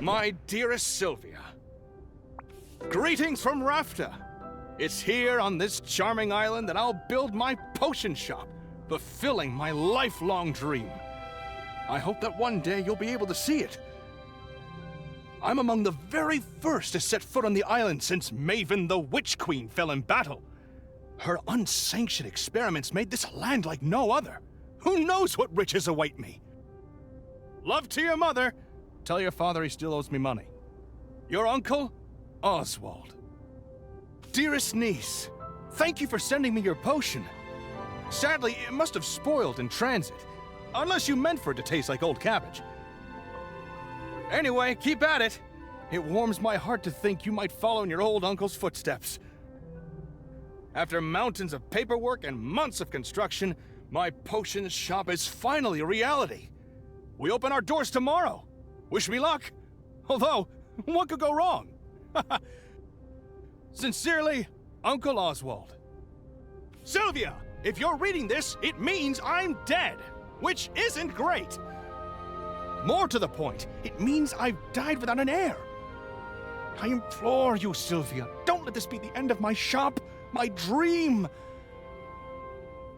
My dearest Sylvia, greetings from Rafta. It's here on this charming island that I'll build my potion shop, fulfilling my lifelong dream. I hope that one day you'll be able to see it. I'm among the very first to set foot on the island since Maven the Witch Queen fell in battle. Her unsanctioned experiments made this land like no other. Who knows what riches await me? Love to your mother. Tell your father he still owes me money. Your uncle, Oswald. Dearest niece, thank you for sending me your potion. Sadly, it must have spoiled in transit, unless you meant for it to taste like old cabbage. Anyway, keep at it. It warms my heart to think you might follow in your old uncle's footsteps. After mountains of paperwork and months of construction, my potion shop is finally a reality. We open our doors tomorrow. Wish me luck. Although, what could go wrong? Sincerely, Uncle Oswald. Sylvia, if you're reading this, it means I'm dead, which isn't great. More to the point, it means I've died without an heir. I implore you, Sylvia, don't let this be the end of my shop, my dream.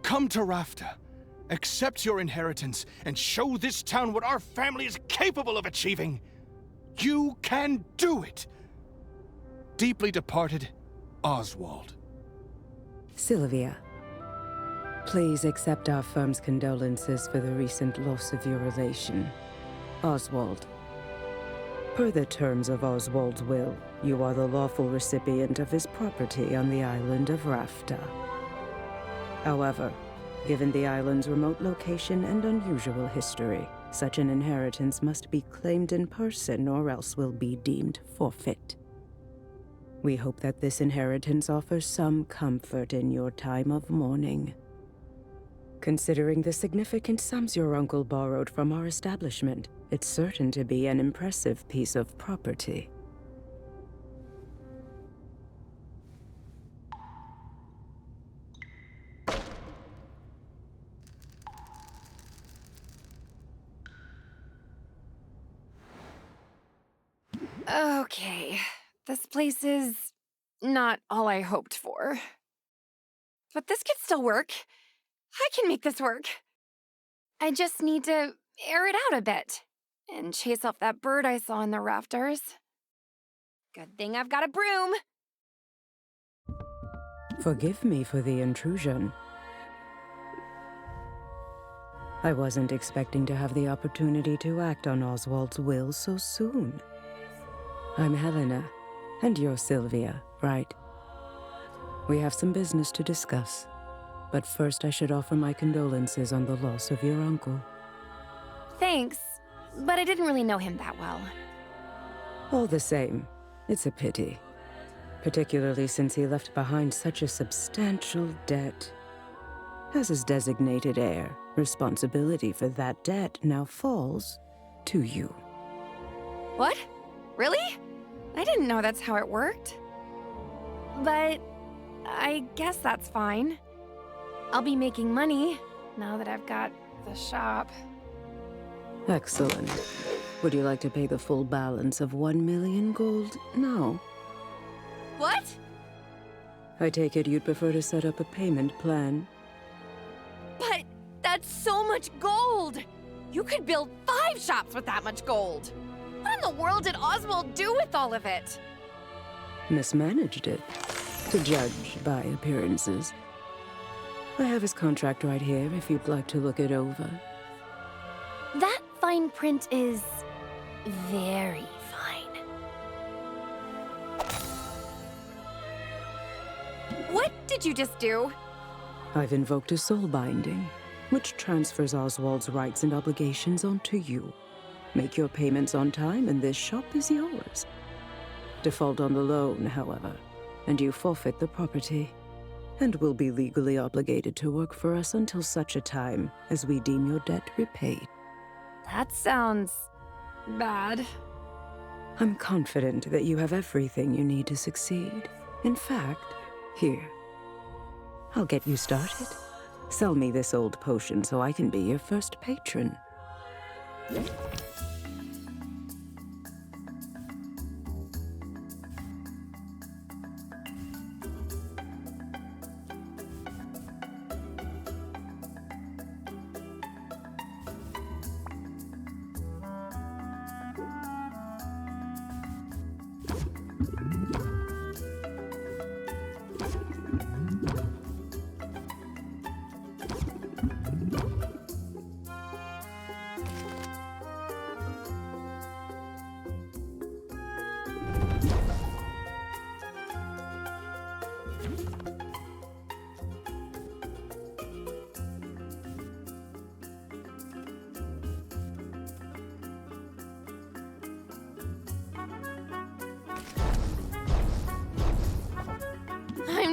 Come to Rafta, accept your inheritance, and show this town what our family is capable of achieving. You can do it. Deeply departed, Oswald. Sylvia, please accept our firm's condolences for the recent loss of your relation, Oswald. Per the terms of Oswald's will, you are the lawful recipient of his property on the island of Rafta. However, given the island's remote location and unusual history, such an inheritance must be claimed in person or else will be deemed forfeit. We hope that this inheritance offers some comfort in your time of mourning. Considering the significant sums your uncle borrowed from our establishment, it's certain to be an impressive piece of property. Okay, this place is not all I hoped for. But this could still work. I can make this work. I just need to air it out a bit and chase off that bird I saw in the rafters. Good thing I've got a broom. Forgive me for the intrusion. I wasn't expecting to have the opportunity to act on Oswald's will so soon. I'm Helena, and you're Sylvia, right? We have some business to discuss, but first I should offer my condolences on the loss of your uncle. Thanks, but I didn't really know him that well. All the same, it's a pity, particularly since he left behind such a substantial debt. As his designated heir, responsibility for that debt now falls to you. What? Really? I didn't know that's how it worked. But I guess that's fine. I'll be making money now that I've got the shop. Excellent. Would you like to pay the full balance of 1 million gold now? What? I take it you'd prefer to set up a payment plan? But that's so much gold! You could build 5 shops with that much gold! What in the world did Oswald do with all of it? Mismanaged it, to judge by appearances. I have his contract right here if you'd like to look it over. That fine print is very fine. What did you just do? I've invoked a soul binding, which transfers Oswald's rights and obligations onto you. Make your payments on time and this shop is yours. Default on the loan, however, and you forfeit the property, and will be legally obligated to work for us until such a time as we deem your debt repaid. That sounds bad. I'm confident that you have everything you need to succeed. In fact, here, I'll get you started. Sell me this old potion so I can be your first patron.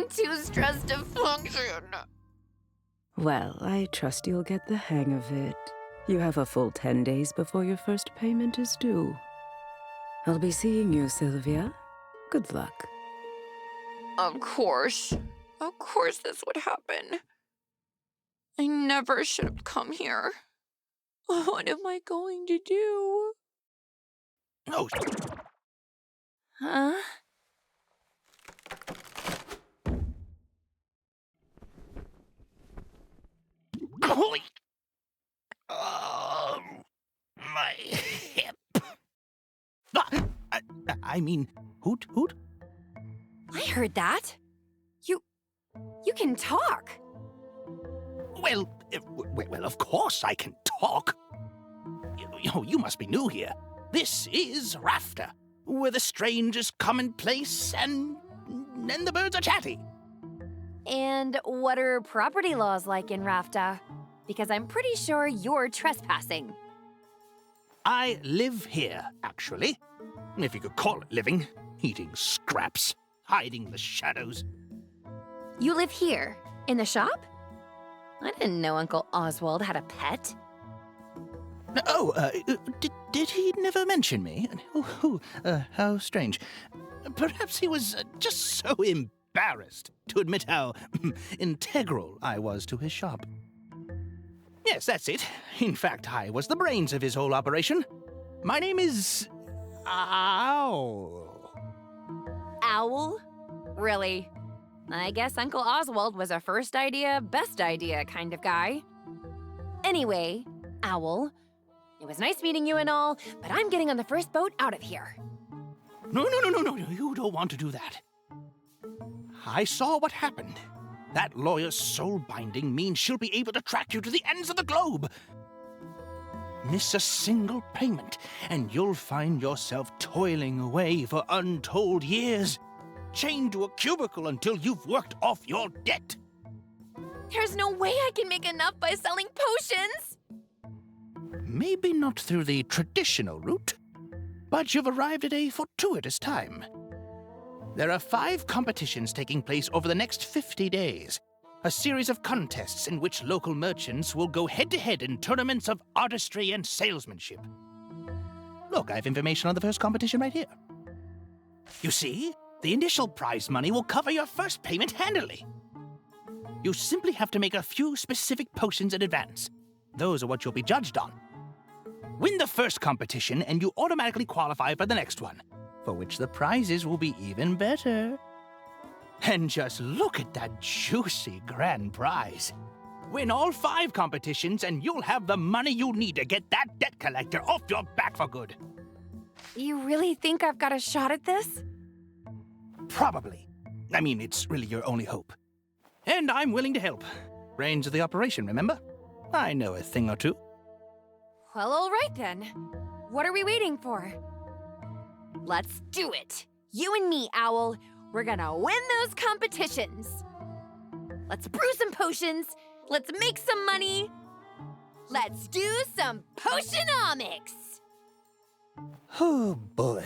I'm too stressed to function. Well, I trust you'll get the hang of it. You have a full 10 days before your first payment is due. I'll be seeing you, Sylvia. Good luck. Of course. Of course this would happen. I never should have come here. What am I going to do? Oh, Huh? holy! Oh, my hip. I mean, hoot, hoot. I heard that. You can talk. Well, of course I can talk. You must be new here. This is Rafter, where the strangest commonplace and the birds are chatty. And what are property laws like in Rafta? Because I'm pretty sure you're trespassing. I live here, actually. If you could call it living. Eating scraps, hiding the shadows. You live here, in the shop? I didn't know Uncle Oswald had a pet. Oh, did he never mention me? How strange. Perhaps he was just so embarrassed to admit how integral I was to his shop. Yes, that's it. In fact, I was the brains of his whole operation. My name is... Owl. Owl? Really? I guess Uncle Oswald was a first idea, best idea kind of guy. Anyway, Owl, it was nice meeting you and all, but I'm getting on the first boat out of here. No, you don't want to do that. I saw what happened. That lawyer's soul binding means she'll be able to track you to the ends of the globe. Miss a single payment, and you'll find yourself toiling away for untold years, chained to a cubicle until you've worked off your debt. There's no way I can make enough by selling potions! Maybe not through the traditional route, but you've arrived at a fortuitous time. There are 5 competitions taking place over the next 50 days. A series of contests in which local merchants will go head-to-head in tournaments of artistry and salesmanship. Look, I have information on the first competition right here. You see, the initial prize money will cover your first payment handily. You simply have to make a few specific potions in advance. Those are what you'll be judged on. Win the first competition and you automatically qualify for the next one, for which the prizes will be even better. And just look at that juicy grand prize. Win all 5 competitions and you'll have the money you need to get that debt collector off your back for good. You really think I've got a shot at this? Probably. I mean, it's really your only hope. And I'm willing to help. Brains of the operation, remember? I know a thing or two. Well, all right then. What are we waiting for? Let's do it. You and me, Owl. We're gonna win those competitions. Let's brew some potions. Let's make some money. Let's do some Potionomics. Oh, boy.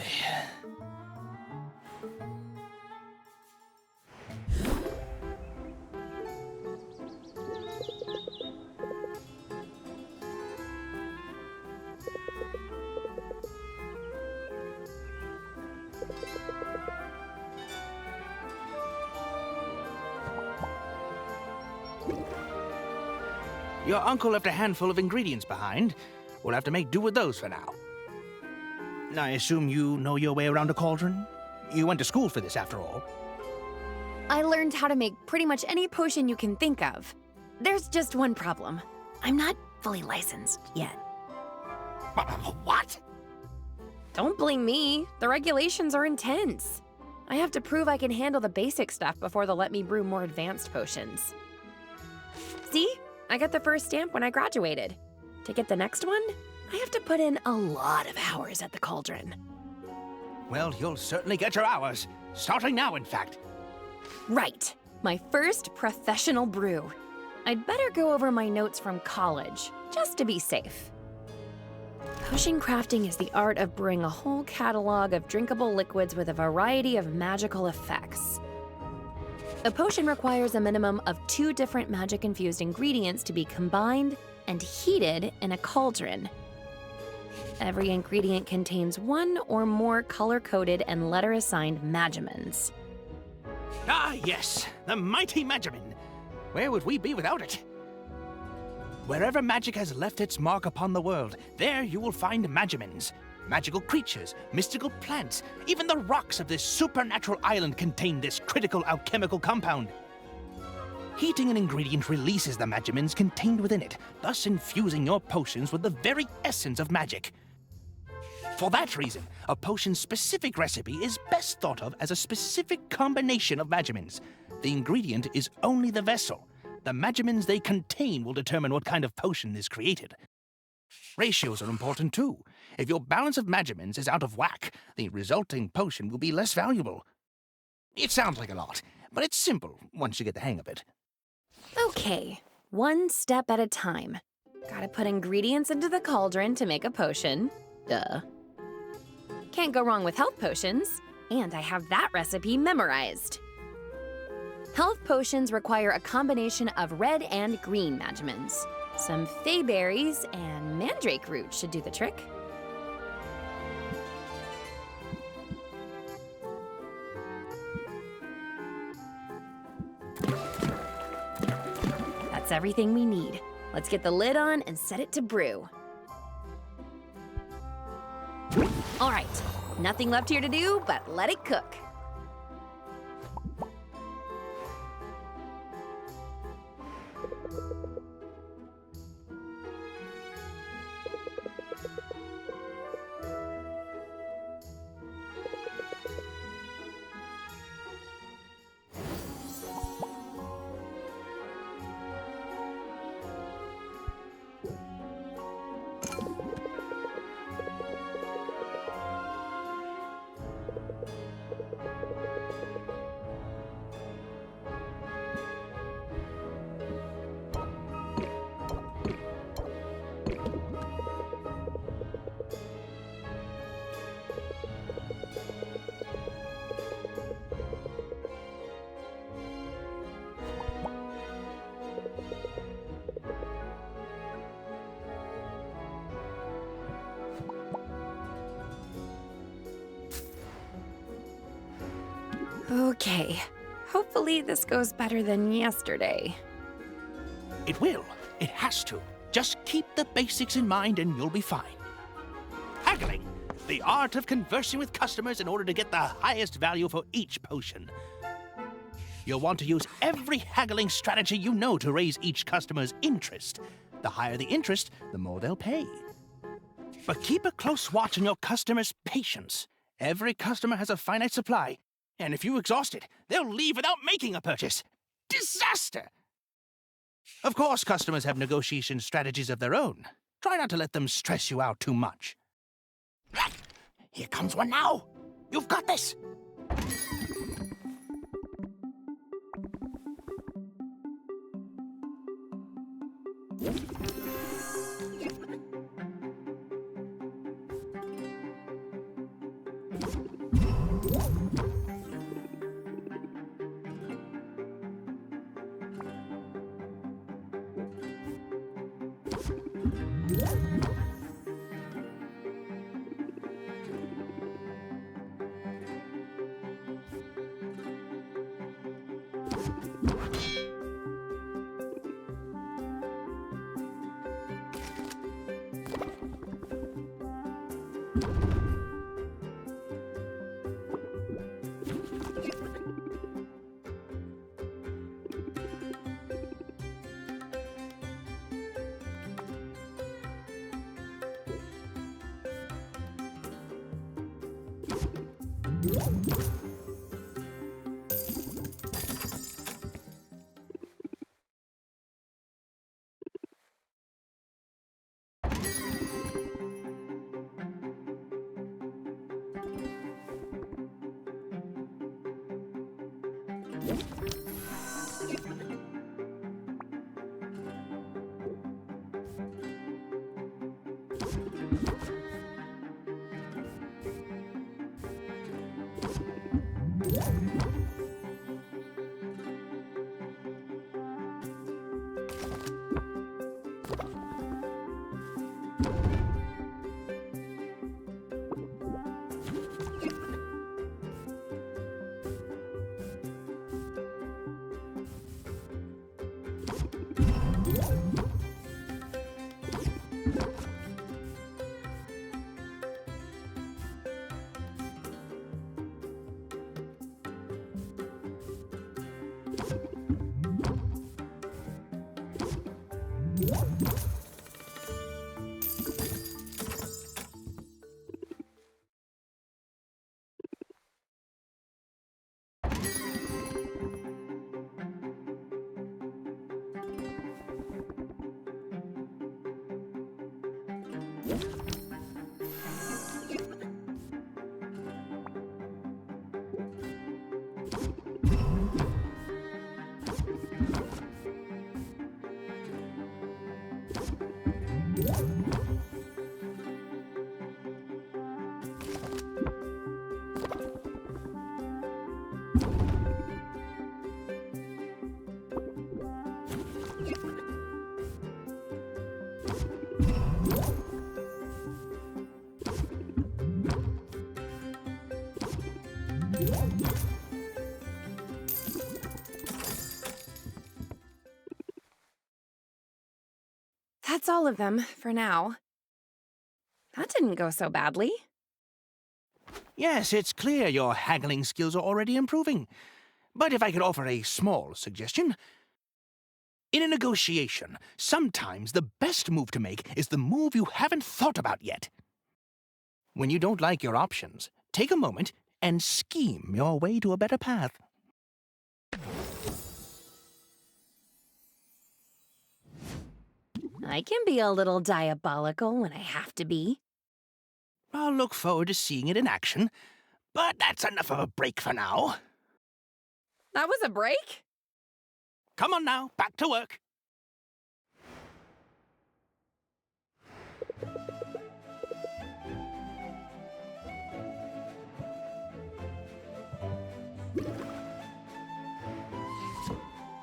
Your uncle left a handful of ingredients behind. We'll have to make do with those for now. I assume you know your way around a cauldron? You went to school for this, after all. I learned how to make pretty much any potion you can think of. There's just one problem. I'm not fully licensed yet. What? Don't blame me. The regulations are intense. I have to prove I can handle the basic stuff before they'll let me brew more advanced potions. See? I got the first stamp when I graduated. To get the next one, I have to put in a lot of hours at the cauldron. Well, you'll certainly get your hours. Starting now, in fact. Right. My first professional brew. I'd better go over my notes from college, just to be safe. Potion crafting is the art of brewing a whole catalog of drinkable liquids with a variety of magical effects. A potion requires a minimum of 2 different magic-infused ingredients to be combined and heated in a cauldron. Every ingredient contains 1 or more color-coded and letter-assigned magimins. Ah, yes, the mighty Magimin. Where would we be without it? Wherever magic has left its mark upon the world, there you will find Magimins. Magical creatures, mystical plants, even the rocks of this supernatural island contain this critical alchemical compound. Heating an ingredient releases the Magimins contained within it, thus infusing your potions with the very essence of magic. For that reason, a potion's specific recipe is best thought of as a specific combination of Magimins. The ingredient is only the vessel. The Magimins they contain will determine what kind of potion is created. Ratios are important too. If your balance of Magimins is out of whack, the resulting potion will be less valuable. It sounds like a lot, but it's simple once you get the hang of it. Okay, 1 step at a time. Gotta put ingredients into the cauldron to make a potion. Duh. Can't go wrong with health potions, and I have that recipe memorized. Health potions require a combination of red and green magimins. Some fey berries and mandrake root should do the trick. That's everything we need. Let's get the lid on and set it to brew. All right, nothing left here to do but let it cook. Okay, hopefully this goes better than yesterday. It will. It has to. Just keep the basics in mind and you'll be fine. Haggling, the art of conversing with customers in order to get the highest value for each potion. You'll want to use every haggling strategy you know to raise each customer's interest. The higher the interest, the more they'll pay. But keep a close watch on your customers' patience. Every customer has a finite supply, and if you exhaust it, they'll leave without making a purchase. Disaster! Of course, customers have negotiation strategies of their own. Try not to let them stress you out too much. Here comes one now. You've got this. That's all of them, for now. That didn't go so badly. Yes, it's clear your haggling skills are already improving. But if I could offer a small suggestion. In a negotiation, sometimes the best move to make is the move you haven't thought about yet. When you don't like your options, take a moment and scheme your way to a better path. I can be a little diabolical when I have to be. I'll look forward to seeing it in action, but that's enough of a break for now. That was a break? Come on now, back to work.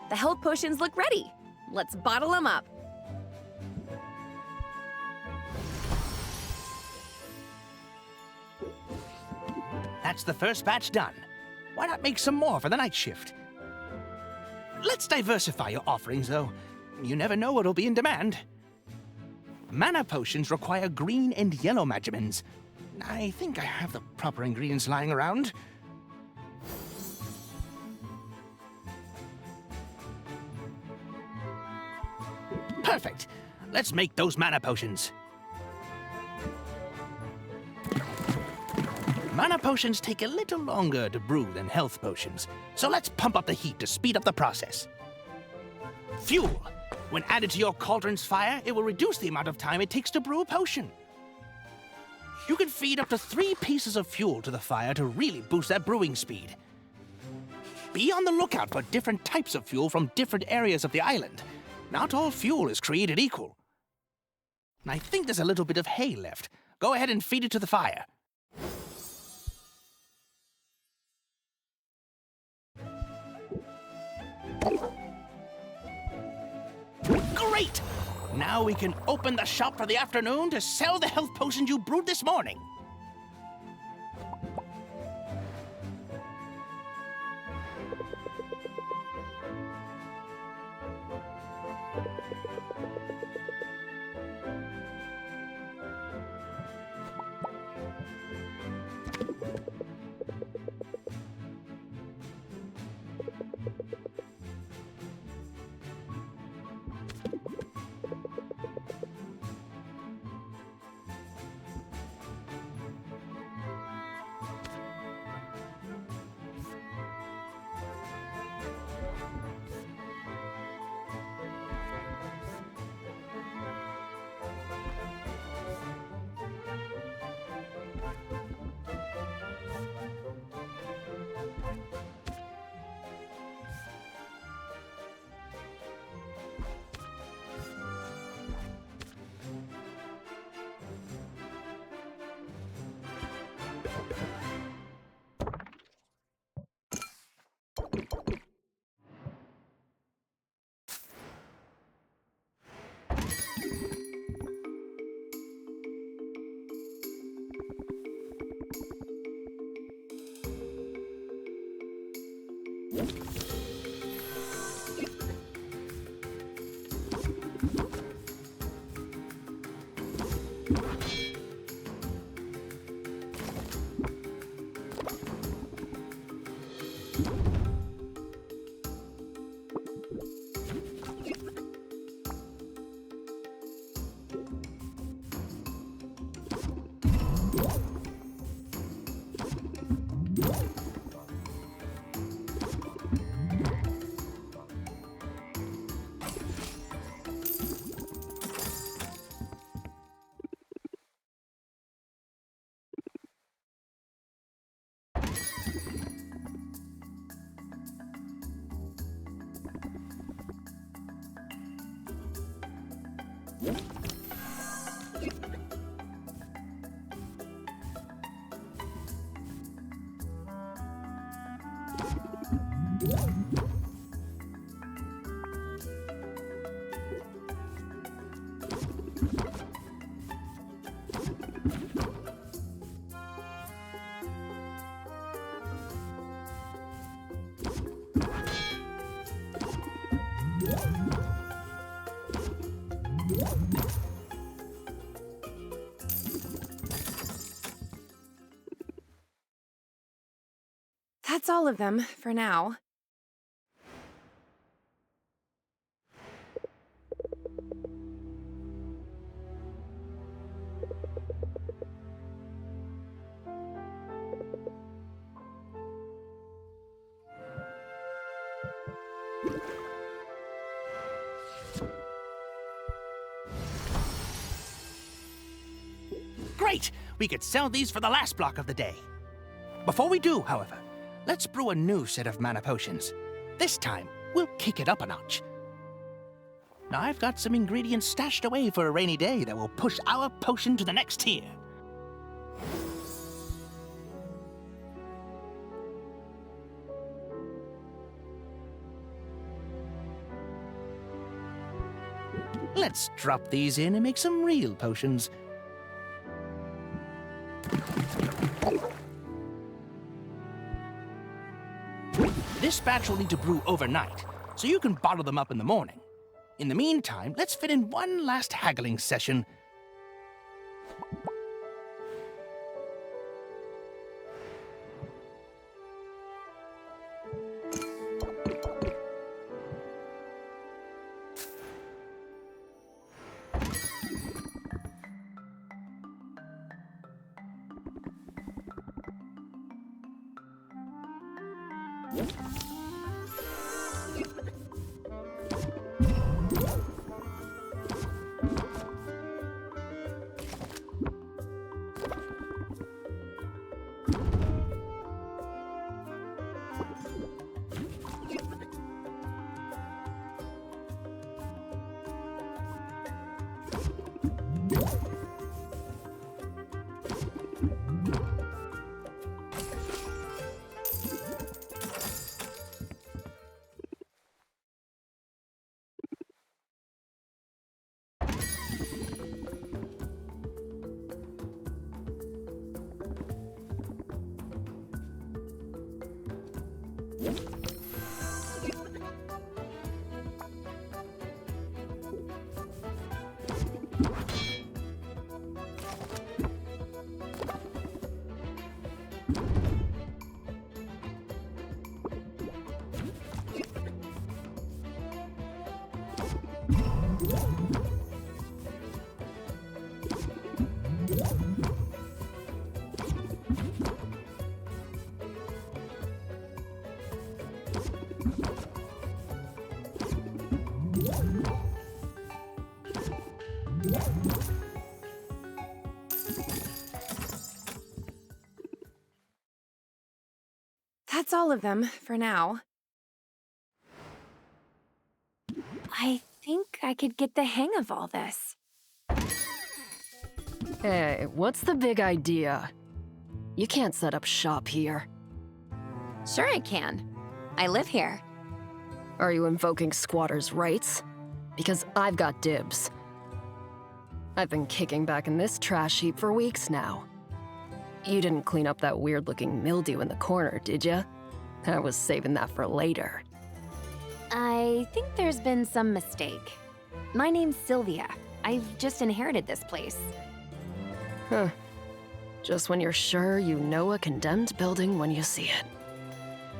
The health potions look ready. Let's bottle them up. That's the first batch done. Why not make some more for the night shift? Let's diversify your offerings, though. You never know what'll be in demand. Mana potions require green and yellow magimins. I think I have the proper ingredients lying around. Perfect. Let's make those mana potions. Mana potions take a little longer to brew than health potions, so let's pump up the heat to speed up the process. Fuel. When added to your cauldron's fire, it will reduce the amount of time it takes to brew a potion. You can feed up to 3 pieces of fuel to the fire to really boost that brewing speed. Be on the lookout for different types of fuel from different areas of the island. Not all fuel is created equal. I think there's a little bit of hay left. Go ahead and feed it to the fire. Great! Now we can open the shop for the afternoon to sell the health potions you brewed this morning. That's all of them, for now. Great! We could sell these for the last block of the day. Before we do, however, let's brew a new set of mana potions. This time, we'll kick it up a notch. Now, I've got some ingredients stashed away for a rainy day that will push our potion to the next tier. Let's drop these in and make some real potions. This batch will need to brew overnight, so you can bottle them up in the morning. In the meantime, let's fit in one last haggling session. That's all of them, for now. I think I could get the hang of all this. Hey, what's the big idea? You can't set up shop here. Sure I can. I live here. Are you invoking squatters' rights? Because I've got dibs. I've been kicking back in this trash heap for weeks now. You didn't clean up that weird-looking mildew in the corner, did ya? I was saving that for later. I think there's been some mistake. My name's Sylvia. I've just inherited this place. Huh. Just when you're sure you know a condemned building when you see it.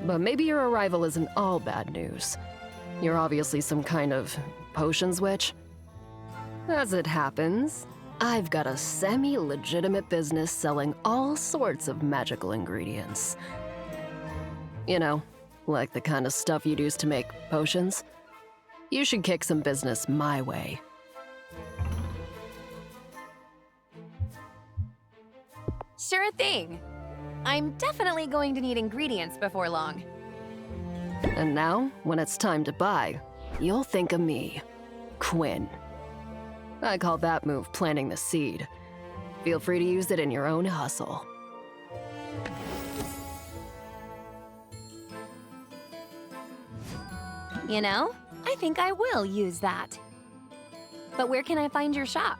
But maybe your arrival isn't all bad news. You're obviously some kind of potions witch. As it happens, I've got a semi-legitimate business selling all sorts of magical ingredients. You know, like the kind of stuff you'd use to make potions. You should kick some business my way. Sure thing. I'm definitely going to need ingredients before long. And now, when it's time to buy, you'll think of me, Quinn. I call that move planting the seed. Feel free to use it in your own hustle. You know, I think I will use that. But where can I find your shop?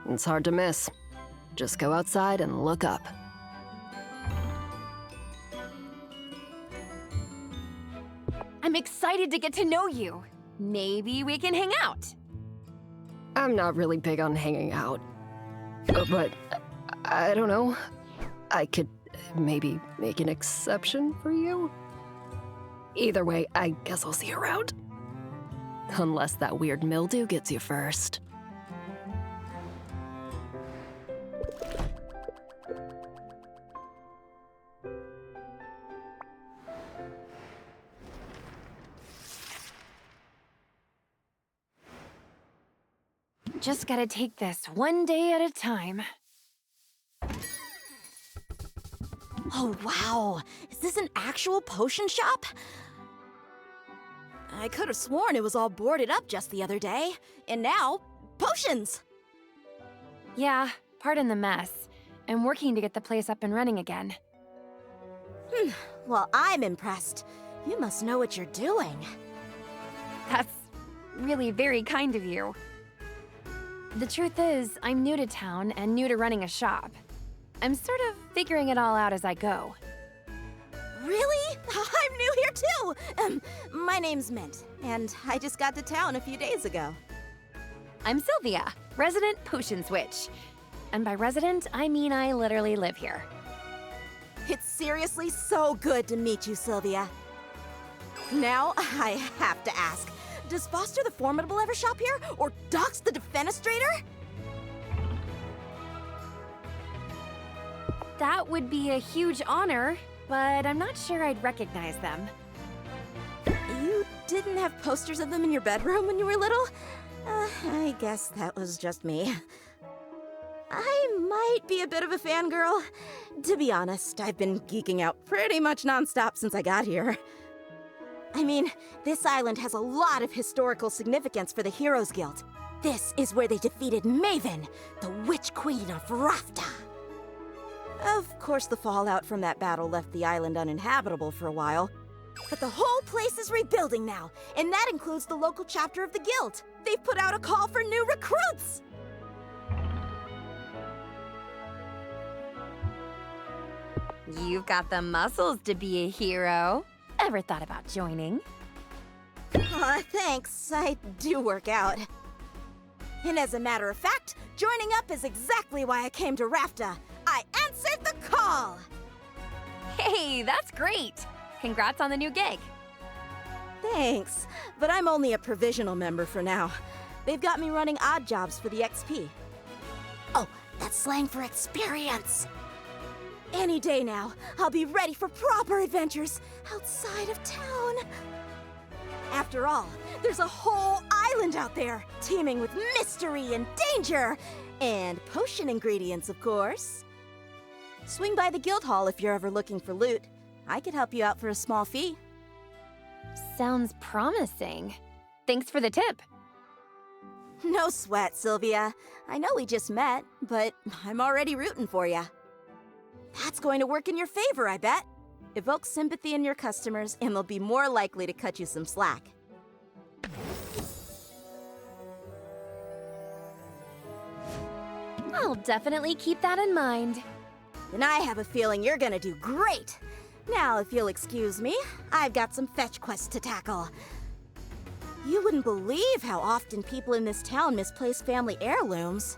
It's hard to miss. Just go outside and look up. I'm excited to get to know you. Maybe we can hang out. I'm not really big on hanging out. But, I don't know. I could maybe make an exception for you? Either way, I guess I'll see you around. Unless that weird mildew gets you first. Just gotta take this one day at a time. Oh, wow. Is this an actual potion shop? I could have sworn it was all boarded up just the other day. And now, potions! Yeah, pardon the mess. I'm working to get the place up and running again. Well, I'm impressed. You must know what you're doing. That's really very kind of you. The truth is, I'm new to town and new to running a shop. I'm sort of figuring it all out as I go. Really? I'm new here too! My name's Mint, and I just got to town a few days ago. I'm Sylvia, resident potions witch. And by resident, I mean I literally live here. It's seriously so good to meet you, Sylvia. Now, I have to ask, does Foster the Formidable ever shop here? Or Dox the Defenestrator? That would be a huge honor, but I'm not sure I'd recognize them. You didn't have posters of them in your bedroom when you were little? I guess that was just me. I might be a bit of a fangirl. To be honest, I've been geeking out pretty much nonstop since I got here. I mean, this island has a lot of historical significance for the Heroes Guild. This is where they defeated Maven, the Witch Queen of Rafta. Of course, the fallout from that battle left the island uninhabitable for a while. But the whole place is rebuilding now, and that includes the local chapter of the guild. They've put out a call for new recruits! You've got the muscles to be a hero. Ever thought about joining? Thanks. I do work out. And as a matter of fact, joining up is exactly why I came to Rafta. I answered the call! Hey, that's great! Congrats on the new gig. Thanks, but I'm only a provisional member for now. They've got me running odd jobs for the XP. Oh, that's slang for experience. Any day now, I'll be ready for proper adventures outside of town. After all, there's a whole island out there, teeming with mystery and danger. And potion ingredients, of course. Swing by the guild hall if you're ever looking for loot. I could help you out for a small fee. Sounds promising. Thanks for the tip. No sweat, Sylvia. I know we just met, but I'm already rooting for you. That's going to work in your favor, I bet. Evoke sympathy in your customers, and they'll be more likely to cut you some slack. I'll definitely keep that in mind. And I have a feeling you're gonna do great. Now, if you'll excuse me, I've got some fetch quests to tackle. You wouldn't believe how often people in this town misplace family heirlooms.